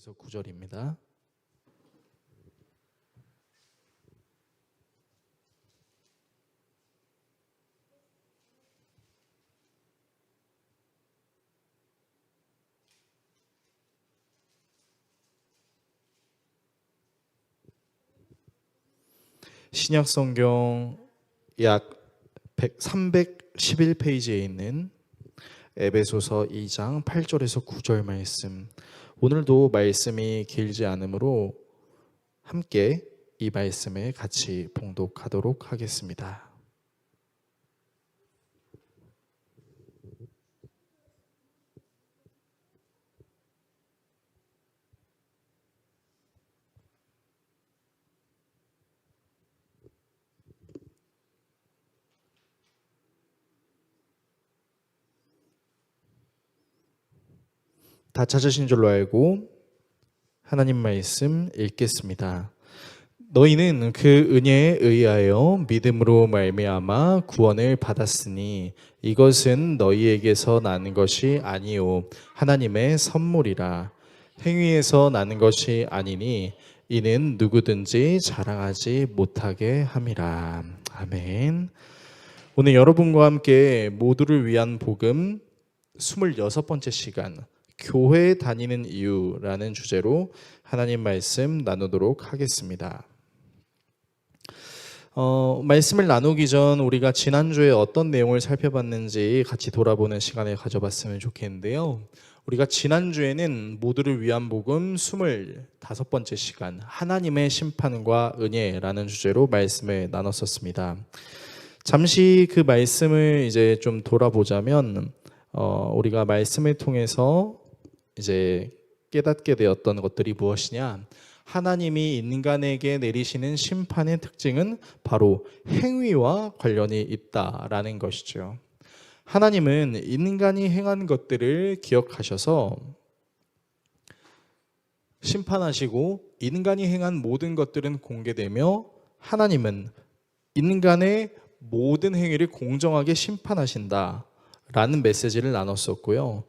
8절에서 9절입니다. 신약 성경 약 311페이지에 있는 에베소서 2장 8절에서 9절 말씀. 오늘도 말씀이 길지 않으므로 함께 이 말씀을 같이 봉독하도록 하겠습니다. 다 찾으신 줄로 알고 하나님 말씀 읽겠습니다. 너희는 그 은혜에 의하여 믿음으로 말미암아 구원을 받았으니 이것은 너희에게서 나는 것이 아니요 하나님의 선물이라. 행위에서 나는 것이 아니니 이는 누구든지 자랑하지 못하게 함이라. 아멘. 오늘 여러분과 함께 모두를 위한 복음 26번째 시간, 교회 다니는 이유라는 주제로 하나님 말씀 나누도록 하겠습니다. 말씀을 나누기 전 우리가 지난주에 어떤 내용을 살펴봤는지 같이 돌아보는 시간을 가져봤으면 좋겠는데요. 우리가 지난주에는 모두를 위한 복음 25번째 시간, 하나님의 심판과 은혜라는 주제로 말씀을 나눴었습니다. 잠시 그 말씀을 이제 좀 돌아보자면 우리가 말씀을 통해서 이제 깨닫게 되었던 것들이 무엇이냐? 하나님이 인간에게 내리시는 심판의 특징은 바로 행위와 관련이 있다라는 것이죠. 하나님은 인간이 행한 것들을 기억하셔서 심판하시고 인간이 행한 모든 것들은 공개되며 하나님은 인간의 모든 행위를 공정하게 심판하신다라는 메시지를 나눴었고요.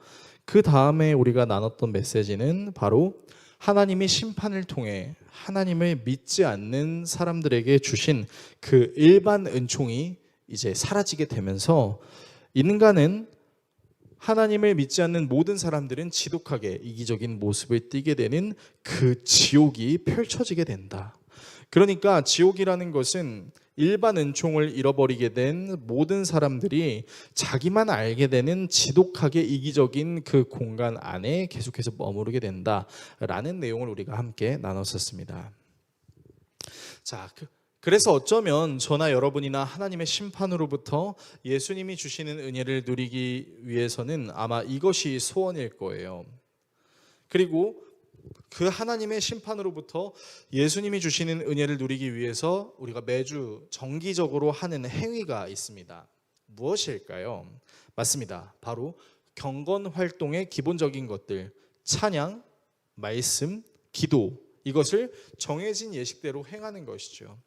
그 다음에 우리가 나눴던 메시지는 바로 하나님이 심판을 통해 하나님을 믿지 않는 사람들에게 주신 그 일반 은총이 이제 사라지게 되면서 인간은 하나님을 믿지 않는 모든 사람들은 지독하게 이기적인 모습을 띠게 되는 그 지옥이 펼쳐지게 된다. 그러니까 지옥이라는 것은 일반 은총을 잃어버리게 된 모든 사람들이 자기만 알게 되는 지독하게 이기적인 그 공간 안에 계속해서 머무르게 된다라는 내용을 우리가 함께 나눴었습니다. 자, 그래서 어쩌면 저나 여러분이나 하나님의 심판으로부터 예수님이 주시는 은혜를 누리기 위해서는 아마 이것이 소원일 거예요. 그리고 그 하나님의 심판으로부터 예수님이 주시는 은혜를 누리기 위해서 우리가 매주 정기적으로 하는 행위가 있습니다. 무엇일까요? 맞습니다. 바로 경건 활동의 기본적인 것들, 찬양, 말씀, 기도, 이것을 정해진 예식대로 행하는 것이죠.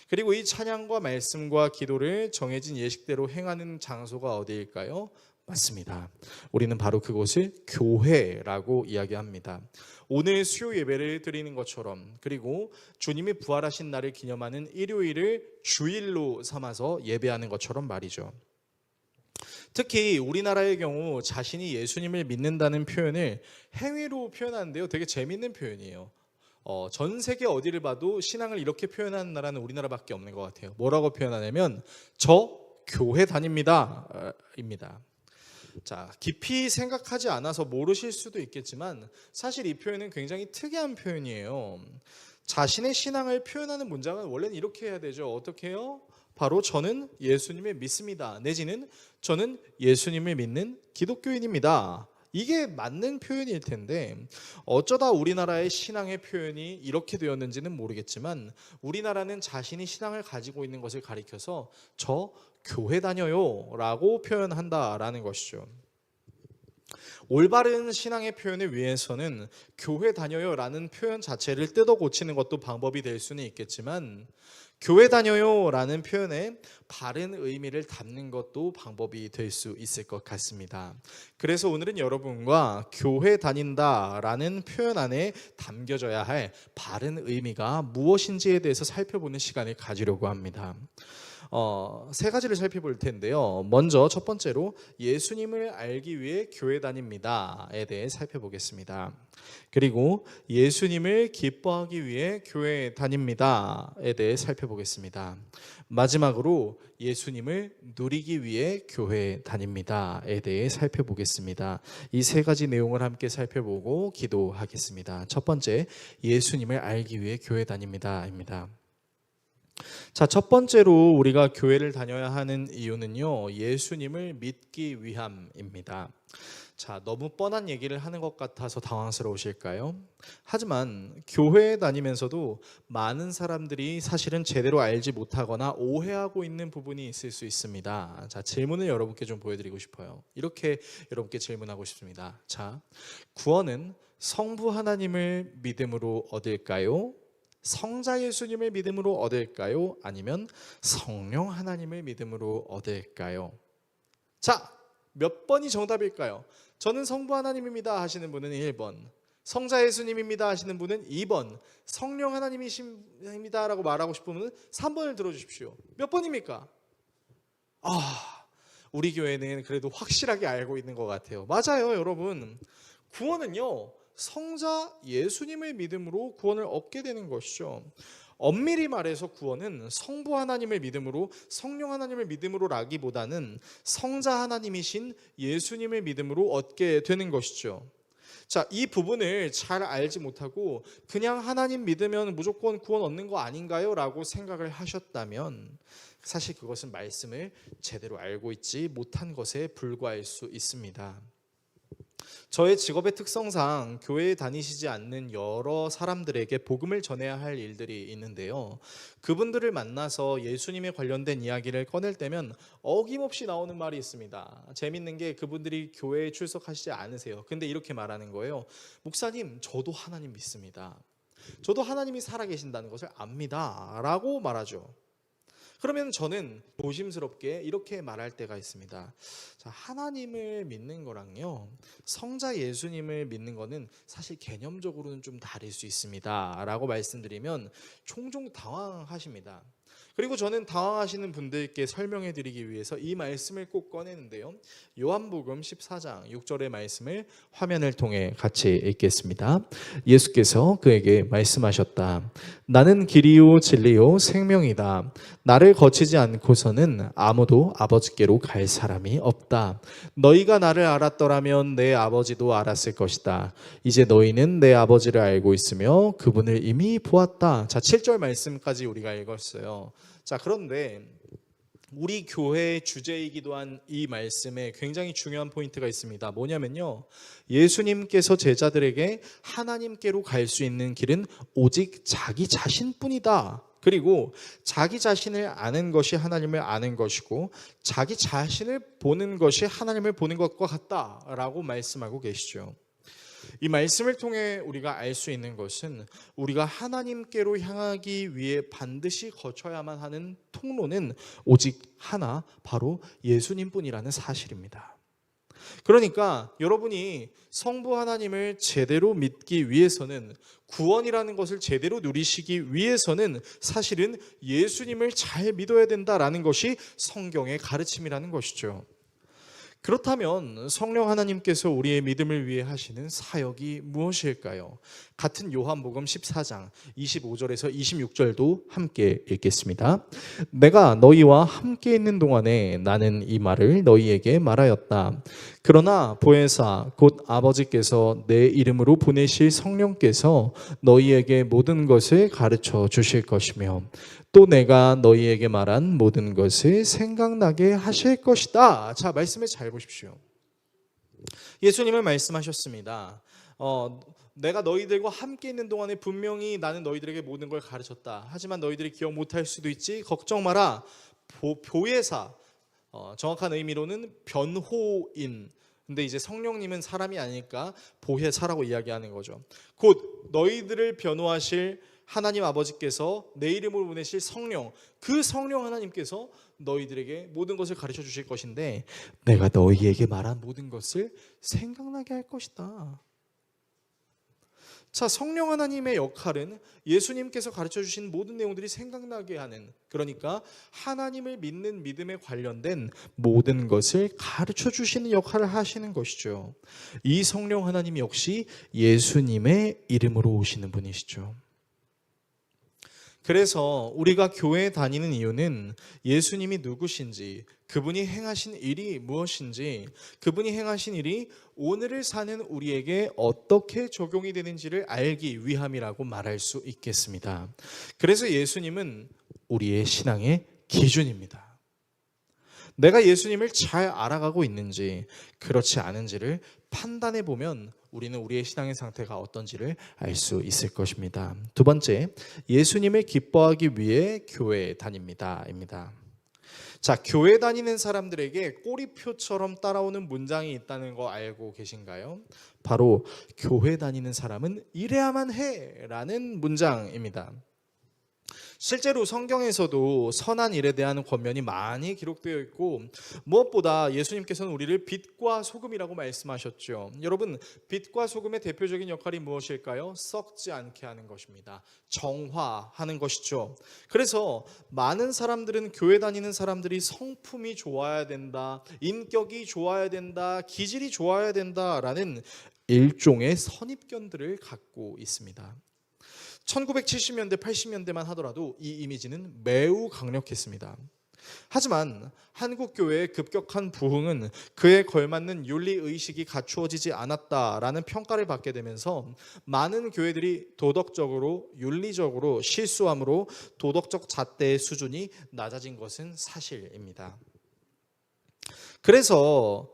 그리고 이 찬양과 말씀과 기도를 정해진 예식대로 행하는 장소가 어디일까요? 맞습니다. 우리는 바로 그곳을 교회라고 이야기합니다. 오늘 수요 예배를 드리는 것처럼, 그리고 주님이 부활하신 날을 기념하는 일요일을 주일로 삼아서 예배하는 것처럼 말이죠. 특히 우리나라의 경우 자신이 예수님을 믿는다는 표현을 행위로 표현하는데요, 되게 재밌는 표현이에요. 전 세계 어디를 봐도 신앙을 이렇게 표현하는 나라는 우리나라밖에 없는 것 같아요. 뭐라고 표현하냐면 저 교회 다닙니다 입니다. 자, 깊이 생각하지 않아서 모르실 수도 있겠지만 사실 이 표현은 굉장히 특이한 표현이에요. 자신의 신앙을 표현하는 문장은 원래는 이렇게 해야 되죠. 어떻게 해요? 바로 저는 예수님을 믿습니다. 내지는 저는 예수님을 믿는 기독교인입니다. 이게 맞는 표현일 텐데 어쩌다 우리나라의 신앙의 표현이 이렇게 되었는지는 모르겠지만 우리나라는 자신이 신앙을 가지고 있는 것을 가리켜서 저 교회 다녀요 라고 표현한다라는 것이죠. 올바른 신앙의 표현을 위해서는 교회 다녀요라는 표현 자체를 뜯어 고치는 것도 방법이 될 수는 있겠지만, 교회 다녀요라는 표현에 바른 의미를 담는 것도 방법이 될 수 있을 것 같습니다. 그래서 오늘은 여러분과 교회 다닌다라는 표현 안에 담겨져야 할 바른 의미가 무엇인지에 대해서 살펴보는 시간을 가지려고 합니다. 세 가지를 살펴볼 텐데요. 먼저 첫 번째로 예수님을 알기 위해 교회 다닙니다에 대해 살펴보겠습니다. 그리고 예수님을 기뻐하기 위해 교회 다닙니다에 대해 살펴보겠습니다. 마지막으로 예수님을 누리기 위해 교회 다닙니다에 대해 살펴보겠습니다. 이 세 가지 내용을 함께 살펴보고 기도하겠습니다. 첫 번째, 예수님을 알기 위해 교회 다닙니다입니다. 자, 첫 번째로 우리가 교회를 다녀야 하는 이유는요, 예수님을 믿기 위함입니다. 자, 너무 뻔한 얘기를 하는 것 같아서 당황스러우실까요? 하지만 교회에 다니면서도 많은 사람들이 사실은 제대로 알지 못하거나 오해하고 있는 부분이 있을 수 있습니다. 자, 질문을 여러분께 좀 보여드리고 싶어요. 이렇게 여러분께 질문하고 싶습니다. 자, 구원은 성부 하나님을 믿음으로 얻을까요? 성자 예수님을 믿음으로 얻을까요? 아니면 성령 하나님을 믿음으로 얻을까요? 자, 몇 번이 정답일까요? 저는 성부 하나님입니다 하시는 분은 1번, 성자 예수님입니다 하시는 분은 2번, 성령 하나님이십니다 라고 말하고 싶으면 3번을 들어주십시오. 몇 번입니까? 우리 교회는 그래도 확실하게 알고 있는 것 같아요. 맞아요, 여러분. 구원은요, 성자 예수님을 믿음으로 구원을 얻게 되는 것이죠. 엄밀히 말해서 구원은 성부 하나님을 믿음으로, 성령 하나님을 믿음으로라기보다는 성자 하나님이신 예수님을 믿음으로 얻게 되는 것이죠. 자, 이 부분을 잘 알지 못하고 그냥 하나님 믿으면 무조건 구원 얻는 거 아닌가요? 라고 생각을 하셨다면 사실 그것은 말씀을 제대로 알고 있지 못한 것에 불과할 수 있습니다. 저의 직업의 특성상 교회에 다니시지 않는 여러 사람들에게 복음을 전해야 할 일들이 있는데요. 그분들을 만나서 예수님에 관련된 이야기를 꺼낼 때면 어김없이 나오는 말이 있습니다. 재밌는 게 그분들이 교회에 출석하시지 않으세요. 근데 이렇게 말하는 거예요. 목사님, 저도 하나님 믿습니다. 저도 하나님이 살아계신다는 것을 압니다 라고 말하죠. 그러면 저는 조심스럽게 이렇게 말할 때가 있습니다. 자, 하나님을 믿는 거랑요, 성자 예수님을 믿는 거는 사실 개념적으로는 좀 다를 수 있습니다 라고 말씀드리면 종종 당황하십니다. 그리고 저는 당황하시는 분들께 설명해 드리기 위해서 이 말씀을 꼭 꺼내는데요. 요한복음 14장 6절의 말씀을 화면을 통해 같이 읽겠습니다. 예수께서 그에게 말씀하셨다. 나는 길이요 진리요 생명이다. 나를 거치지 않고서는 아무도 아버지께로 갈 사람이 없다. 너희가 나를 알았더라면 내 아버지도 알았을 것이다. 이제 너희는 내 아버지를 알고 있으며 그분을 이미 보았다. 자, 7절 말씀까지 우리가 읽었어요. 자, 그런데 우리 교회의 주제이기도 한 이 말씀에 굉장히 중요한 포인트가 있습니다. 뭐냐면요, 예수님께서 제자들에게 하나님께로 갈 수 있는 길은 오직 자기 자신뿐이다. 그리고 자기 자신을 아는 것이 하나님을 아는 것이고 자기 자신을 보는 것이 하나님을 보는 것과 같다라고 말씀하고 계시죠. 이 말씀을 통해 우리가 알 수 있는 것은 우리가 하나님께로 향하기 위해 반드시 거쳐야만 하는 통로는 오직 하나, 바로 예수님뿐이라는 사실입니다. 그러니까 여러분이 성부 하나님을 제대로 믿기 위해서는, 구원이라는 것을 제대로 누리시기 위해서는 사실은 예수님을 잘 믿어야 된다라는 것이 성경의 가르침이라는 것이죠. 그렇다면 성령 하나님께서 우리의 믿음을 위해 하시는 사역이 무엇일까요? 같은 요한복음 14장 25절에서 26절도 함께 읽겠습니다. 내가 너희와 함께 있는 동안에 나는 이 말을 너희에게 말하였다. 그러나 보혜사 곧 아버지께서 내 이름으로 보내실 성령께서 너희에게 모든 것을 가르쳐 주실 것이며 또 내가 너희에게 말한 모든 것을 생각나게 하실 것이다. 자, 말씀을 잘 보십시오. 예수님은 말씀하셨습니다. 내가 너희들과 함께 있는 동안에 분명히 나는 너희들에게 모든 걸 가르쳤다. 하지만 너희들이 기억 못할 수도 있지. 걱정 마라. 보혜사, 정확한 의미로는 변호인, 근데 이제 성령님은 사람이 아니니까 보혜사라고 이야기하는 거죠. 곧 너희들을 변호하실 하나님 아버지께서 내 이름으로 보내실 성령, 그 성령 하나님께서 너희들에게 모든 것을 가르쳐 주실 것인데 내가 너희에게 말한 모든 것을 생각나게 할 것이다. 자, 성령 하나님의 역할은 예수님께서 가르쳐 주신 모든 내용들이 생각나게 하는, 그러니까 하나님을 믿는 믿음에 관련된 모든 것을 가르쳐 주시는 역할을 하시는 것이죠. 이 성령 하나님 역시 예수님의 이름으로 오시는 분이시죠. 그래서 우리가 교회에 다니는 이유는 예수님이 누구신지, 그분이 행하신 일이 무엇인지, 그분이 행하신 일이 오늘을 사는 우리에게 어떻게 적용이 되는지를 알기 위함이라고 말할 수 있겠습니다. 그래서 예수님은 우리의 신앙의 기준입니다. 내가 예수님을 잘 알아가고 있는지 그렇지 않은지를 판단해 보면 우리는 우리의 신앙의 상태가 어떤지를 알 수 있을 것입니다. 두 번째, 예수님을 기뻐하기 위해 교회에 다닙니다.입니다. 자, 교회 다니는 사람들에게 꼬리표처럼 따라오는 문장이 있다는 거 알고 계신가요? 바로 교회 다니는 사람은 이래야만 해라는 문장입니다. 실제로 성경에서도 선한 일에 대한 권면이 많이 기록되어 있고 무엇보다 예수님께서는 우리를 빛과 소금이라고 말씀하셨죠. 여러분, 빛과 소금의 대표적인 역할이 무엇일까요? 썩지 않게 하는 것입니다. 정화하는 것이죠. 그래서 많은 사람들은, 교회 다니는 사람들이 성품이 좋아야 된다, 인격이 좋아야 된다, 기질이 좋아야 된다라는 일종의 선입견들을 갖고 있습니다. 1970년대, 80년대만 하더라도 이 이미지는 매우 강력했습니다. 하지만 한국 교회의 급격한 부흥은 그에 걸맞는 윤리의식이 갖추어지지 않았다라는 평가를 받게 되면서 많은 교회들이 도덕적으로, 윤리적으로 실수함으로 도덕적 잣대의 수준이 낮아진 것은 사실입니다. 그래서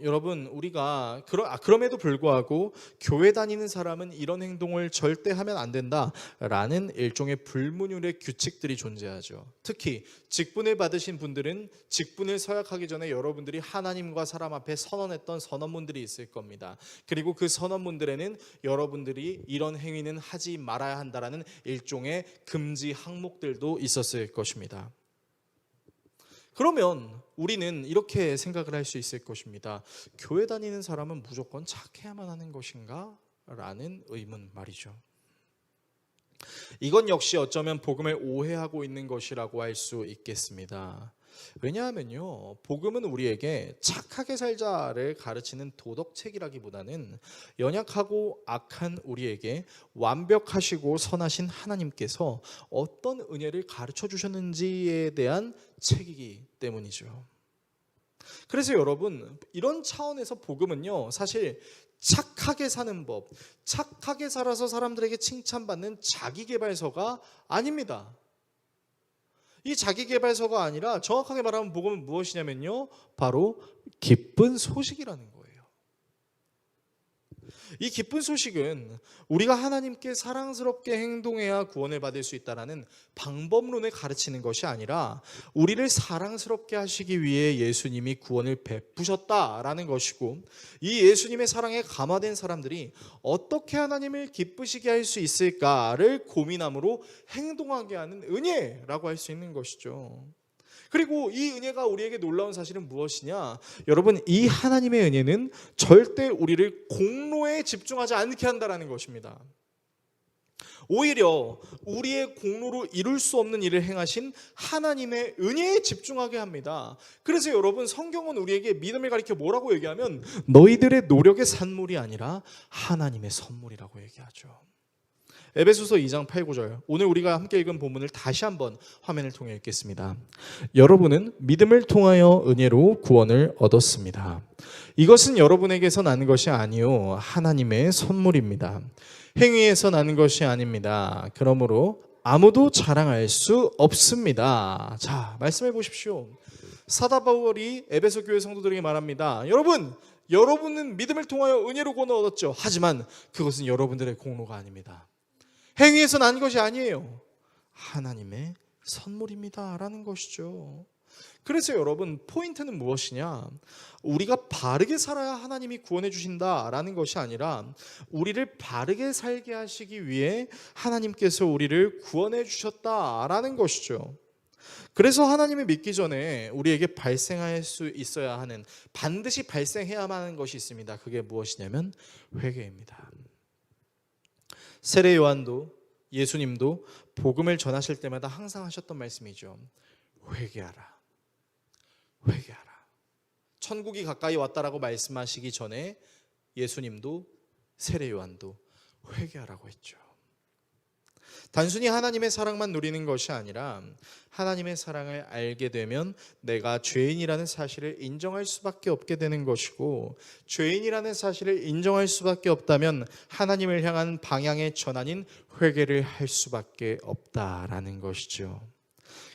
여러분, 우리가 그럼에도 불구하고 교회 다니는 사람은 이런 행동을 절대 하면 안 된다라는 일종의 불문율의 규칙들이 존재하죠. 특히 직분을 받으신 분들은 직분을 서약하기 전에 여러분들이 하나님과 사람 앞에 선언했던 선언문들이 있을 겁니다. 그리고 그 선언문들에는 여러분들이 이런 행위는 하지 말아야 한다라는 일종의 금지 항목들도 있었을 것입니다. 그러면 우리는 이렇게 생각을 할 수 있을 것입니다. 교회 다니는 사람은 무조건 착해야만 하는 것인가? 라는 의문 말이죠. 이건 역시 어쩌면 복음을 오해하고 있는 것이라고 할 수 있겠습니다. 왜냐하면요, 복음은 우리에게 착하게 살자를 가르치는 도덕책이라기보다는 연약하고 악한 우리에게 완벽하시고 선하신 하나님께서 어떤 은혜를 가르쳐 주셨는지에 대한 책이기 때문이죠. 그래서 여러분, 이런 차원에서 복음은요, 사실 착하게 사는 법, 착하게 살아서 사람들에게 칭찬받는 자기계발서가 아닙니다. 이 자기계발서가 아니라 정확하게 말하면 복음은 무엇이냐면요, 바로 기쁜 소식이라는 거예요. 이 기쁜 소식은 우리가 하나님께 사랑스럽게 행동해야 구원을 받을 수 있다는 방법론을 가르치는 것이 아니라 우리를 사랑스럽게 하시기 위해 예수님이 구원을 베푸셨다라는 것이고, 이 예수님의 사랑에 감화된 사람들이 어떻게 하나님을 기쁘시게 할 수 있을까를 고민함으로 행동하게 하는 은혜라고 할 수 있는 것이죠. 그리고 이 은혜가 우리에게 놀라운 사실은 무엇이냐? 여러분, 이 하나님의 은혜는 절대 우리를 공로에 집중하지 않게 한다는 것입니다. 오히려 우리의 공로로 이룰 수 없는 일을 행하신 하나님의 은혜에 집중하게 합니다. 그래서 여러분, 성경은 우리에게 믿음을 가리켜 뭐라고 얘기하면 너희들의 노력의 산물이 아니라 하나님의 선물이라고 얘기하죠. 에베소서 2장 8, 9절, 오늘 우리가 함께 읽은 본문을 다시 한번 화면을 통해 읽겠습니다. 여러분은 믿음을 통하여 은혜로 구원을 얻었습니다. 이것은 여러분에게서 나는 것이 아니요 하나님의 선물입니다. 행위에서 나는 것이 아닙니다. 그러므로 아무도 자랑할 수 없습니다. 자, 말씀해 보십시오. 사도 바울이 에베소 교회 성도들에게 말합니다. 여러분은 믿음을 통하여 은혜로 구원을 얻었죠. 하지만 그것은 여러분들의 공로가 아닙니다. 행위에서 난 것이 아니에요. 하나님의 선물입니다 라는 것이죠. 그래서 여러분, 포인트는 무엇이냐? 우리가 바르게 살아야 하나님이 구원해 주신다라는 것이 아니라 우리를 바르게 살게 하시기 위해 하나님께서 우리를 구원해 주셨다라는 것이죠. 그래서 하나님을 믿기 전에 우리에게 발생할 수 있어야 하는, 반드시 발생해야만 하는 것이 있습니다. 그게 무엇이냐면 회개입니다. 세례 요한도 예수님도 복음을 전하실 때마다 항상 하셨던 말씀이죠. 회개하라. 회개하라. 천국이 가까이 왔다라고 말씀하시기 전에 예수님도 세례 요한도 회개하라고 했죠. 단순히 하나님의 사랑만 누리는 것이 아니라 하나님의 사랑을 알게 되면 내가 죄인이라는 사실을 인정할 수밖에 없게 되는 것이고, 죄인이라는 사실을 인정할 수밖에 없다면 하나님을 향한 방향의 전환인 회개를 할 수밖에 없다라는 것이죠.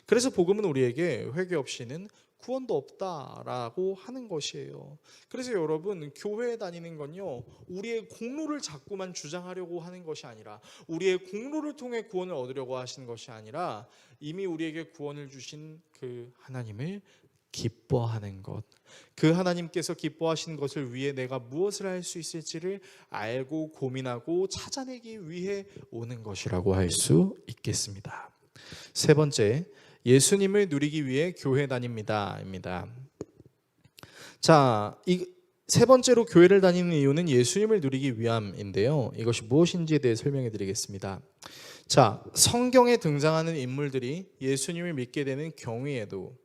그래서 복음은 우리에게 회개 없이는 구원도 없다라고 하는 것이에요. 그래서 여러분, 교회에 다니는 건요, 우리의 공로를 자꾸만 주장하려고 하는 것이 아니라, 우리의 공로를 통해 구원을 얻으려고 하시는 것이 아니라, 이미 우리에게 구원을 주신 그 하나님을 기뻐하는 것, 그 하나님께서 기뻐하신 것을 위해 내가 무엇을 할 수 있을지를 알고 고민하고 찾아내기 위해 오는 것이라고 할 수 있겠습니다. 세 번째, 예수님을 누리기 위해 교회 다닙니다.입니다. 자, 이 세 번째로 교회를 다니는 이유는 예수님을 누리기 위함인데요. 이것이 무엇인지에 대해 설명해 드리겠습니다. 자, 성경에 등장하는 인물들이 예수님을 믿게 되는 경우에도,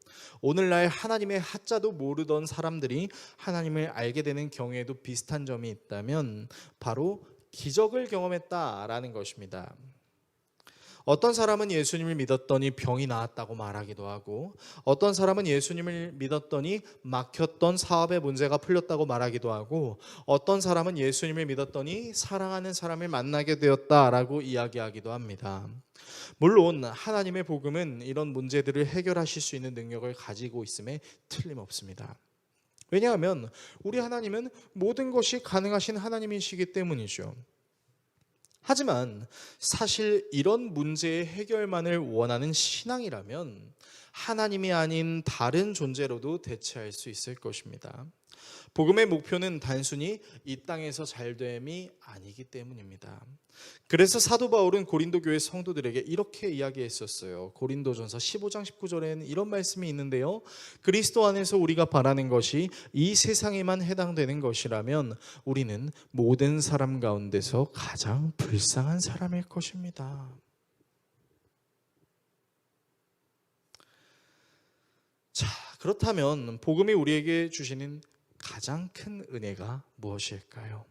오늘날 하나님의 하자도 모르던 사람들이 하나님을 알게 되는 경우에도 비슷한 점이 있다면 바로 기적을 경험했다라는 것입니다. 어떤 사람은 예수님을 믿었더니 병이 나았다고 말하기도 하고, 어떤 사람은 예수님을 믿었더니 막혔던 사업의 문제가 풀렸다고 말하기도 하고, 어떤 사람은 예수님을 믿었더니 사랑하는 사람을 만나게 되었다라고 이야기하기도 합니다. 물론 하나님의 복음은 이런 문제들을 해결하실 수 있는 능력을 가지고 있음에 틀림없습니다. 왜냐하면 우리 하나님은 모든 것이 가능하신 하나님이시기 때문이죠. 하지만 사실 이런 문제의 해결만을 원하는 신앙이라면 하나님이 아닌 다른 존재로도 대체할 수 있을 것입니다. 복음의 목표는 단순히 이 땅에서 잘됨이 아니기 때문입니다. 그래서 사도 바울은 고린도 교회 성도들에게 이렇게 이야기했었어요. 고린도전서 15장 19절에는 이런 말씀이 있는데요. 그리스도 안에서 우리가 바라는 것이 이 세상에만 해당되는 것이라면 우리는 모든 사람 가운데서 가장 불쌍한 사람일 것입니다. 자, 그렇다면 복음이 우리에게 주시는 가장 큰 은혜가 무엇일까요?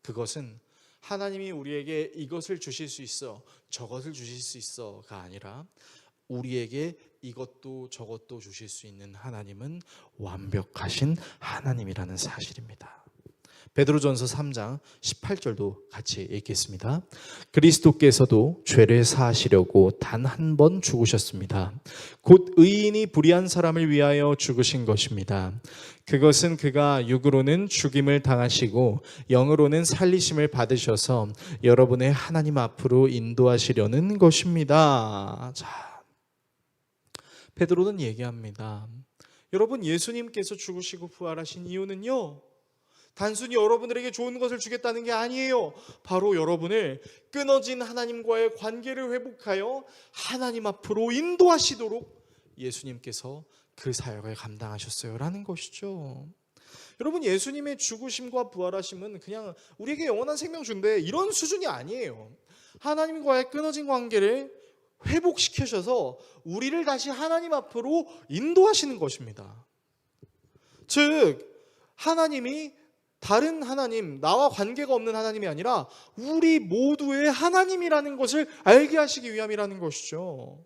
그것은 하나님이 우리에게 이것을 주실 수 있어, 저것을 주실 수 있어가 아니라 우리에게 이것도 저것도 주실 수 있는 하나님은 완벽하신 하나님이라는 사실입니다. 베드로전서 3장 18절도 같이 읽겠습니다. 그리스도께서도 죄를 사하시려고 단 한 번 죽으셨습니다. 곧 의인이 불의한 사람을 위하여 죽으신 것입니다. 그것은 그가 육으로는 죽임을 당하시고 영으로는 살리심을 받으셔서 여러분의 하나님 앞으로 인도하시려는 것입니다. 자, 베드로는 얘기합니다. 여러분, 예수님께서 죽으시고 부활하신 이유는요, 단순히 여러분들에게 좋은 것을 주겠다는 게 아니에요. 바로 여러분을 끊어진 하나님과의 관계를 회복하여 하나님 앞으로 인도하시도록 예수님께서 그 사역을 감당하셨어요 라는 것이죠. 여러분, 예수님의 죽으심과 부활하심은 그냥 우리에게 영원한 생명 준대, 이런 수준이 아니에요. 하나님과의 끊어진 관계를 회복시키셔서 우리를 다시 하나님 앞으로 인도하시는 것입니다. 즉, 하나님이 다른 하나님, 나와 관계가 없는 하나님이 아니라 우리 모두의 하나님이라는 것을 알게 하시기 위함이라는 것이죠.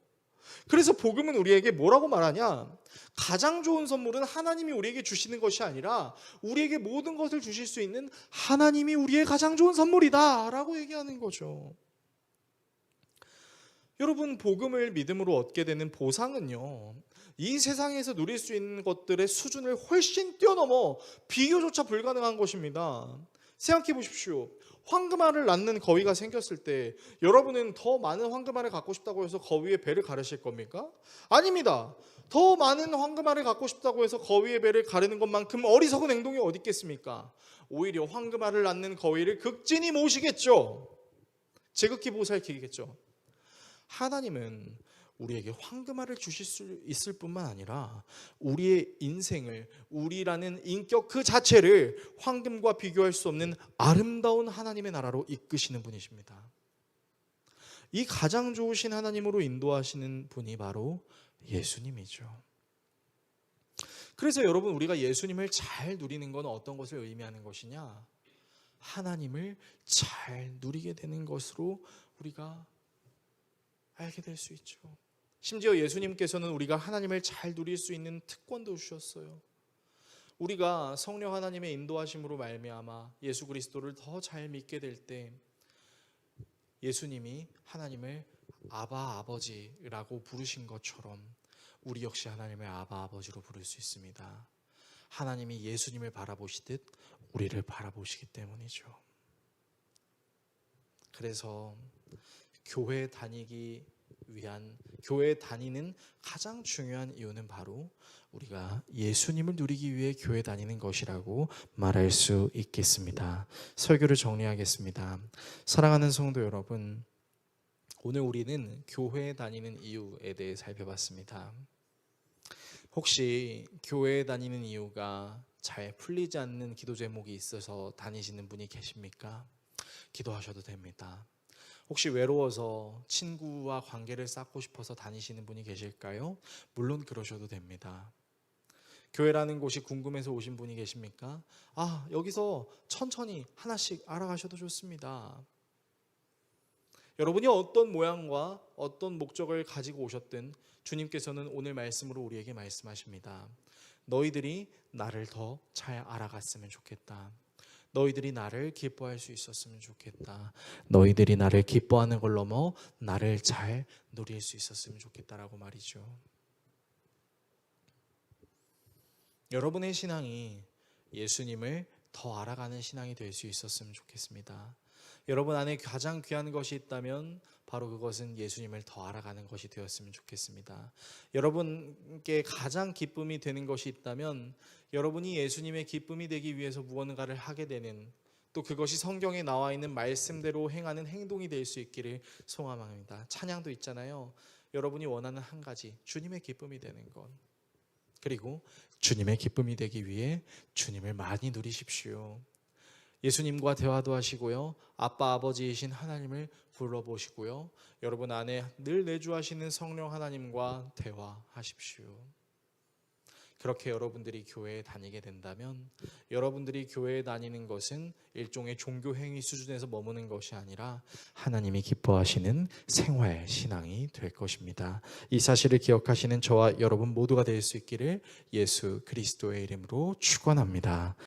그래서 복음은 우리에게 뭐라고 말하냐? 가장 좋은 선물은 하나님이 우리에게 주시는 것이 아니라 우리에게 모든 것을 주실 수 있는 하나님이 우리의 가장 좋은 선물이다 라고 얘기하는 거죠. 여러분, 복음을 믿음으로 얻게 되는 보상은요, 이 세상에서 누릴 수 있는 것들의 수준을 훨씬 뛰어넘어 비교조차 불가능한 것입니다. 생각해 보십시오. 황금알을 낳는 거위가 생겼을 때 여러분은 더 많은 황금알을 갖고 싶다고 해서 거위의 배를 가르실 겁니까? 아닙니다. 더 많은 황금알을 갖고 싶다고 해서 거위의 배를 가르는 것만큼 어리석은 행동이 어디 있겠습니까? 오히려 황금알을 낳는 거위를 극진히 모시겠죠. 제극히 보살피겠죠. 하나님은 우리에게 황금알을 주실 수 있을 뿐만 아니라 우리의 인생을, 우리라는 인격 그 자체를 황금과 비교할 수 없는 아름다운 하나님의 나라로 이끄시는 분이십니다. 이 가장 좋으신 하나님으로 인도하시는 분이 바로 예수님이죠. 그래서 여러분, 우리가 예수님을 잘 누리는 건 어떤 것을 의미하는 것이냐? 하나님을 잘 누리게 되는 것으로 우리가 알게 될 수 있죠. 심지어 예수님께서는 우리가 하나님을 잘 누릴 수 있는 특권도 주셨어요. 우리가 성령 하나님의 인도하심으로 말미암아 예수 그리스도를 더 잘 믿게 될 때 예수님이 하나님을 아바 아버지라고 부르신 것처럼 우리 역시 하나님을 아바 아버지로 부를 수 있습니다. 하나님이 예수님을 바라보시듯 우리를 바라보시기 때문이죠. 그래서 교회 다니는 가장 중요한 이유는 바로 우리가 예수님을 누리기 위해 교회 다니는 것이라고 말할 수 있겠습니다. 설교를 정리하겠습니다. 사랑하는 성도 여러분, 오늘 우리는 교회에 다니는 이유에 대해 살펴봤습니다. 혹시 교회에 다니는 이유가 잘 풀리지 않는 기도 제목이 있어서 다니시는 분이 계십니까? 기도하셔도 됩니다. 혹시 외로워서 친구와 관계를 쌓고 싶어서 다니시는 분이 계실까요? 물론 그러셔도 됩니다. 교회라는 곳이 궁금해서 오신 분이 계십니까? 여기서 천천히 하나씩 알아가셔도 좋습니다. 여러분이 어떤 모양과 어떤 목적을 가지고 오셨든 주님께서는 오늘 말씀으로 우리에게 말씀하십니다. 너희들이 나를 더 잘 알아갔으면 좋겠다. 너희들이 나를 기뻐할 수 있었으면 좋겠다. 너희들이 나를 기뻐하는 걸 넘어 나를 잘 누릴 수 있었으면 좋겠다라고 말이죠. 여러분의 신앙이 예수님을 더 알아가는 신앙이 될 수 있었으면 좋겠습니다. 여러분 안에 가장 귀한 것이 있다면 바로 그것은 예수님을 더 알아가는 것이 되었으면 좋겠습니다. 여러분께 가장 기쁨이 되는 것이 있다면 여러분이 예수님의 기쁨이 되기 위해서 무언가를 하게 되는, 또 그것이 성경에 나와 있는 말씀대로 행하는 행동이 될 수 있기를 소망합니다. 찬양도 있잖아요. 여러분이 원하는 한 가지, 주님의 기쁨이 되는 것. 그리고 주님의 기쁨이 되기 위해 주님을 많이 누리십시오. 예수님과 대화도 하시고요. 아빠 아버지이신 하나님을 불러보시고요. 여러분 안에 늘 내주하시는 성령 하나님과 대화하십시오. 그렇게 여러분들이 교회에 다니게 된다면 여러분들이 교회에 다니는 것은 일종의 종교 행위 수준에서 머무는 것이 아니라 하나님이 기뻐하시는 생활 신앙이 될 것입니다. 이 사실을 기억하시는 저와 여러분 모두가 될 수 있기를 예수 그리스도의 이름으로 축원합니다.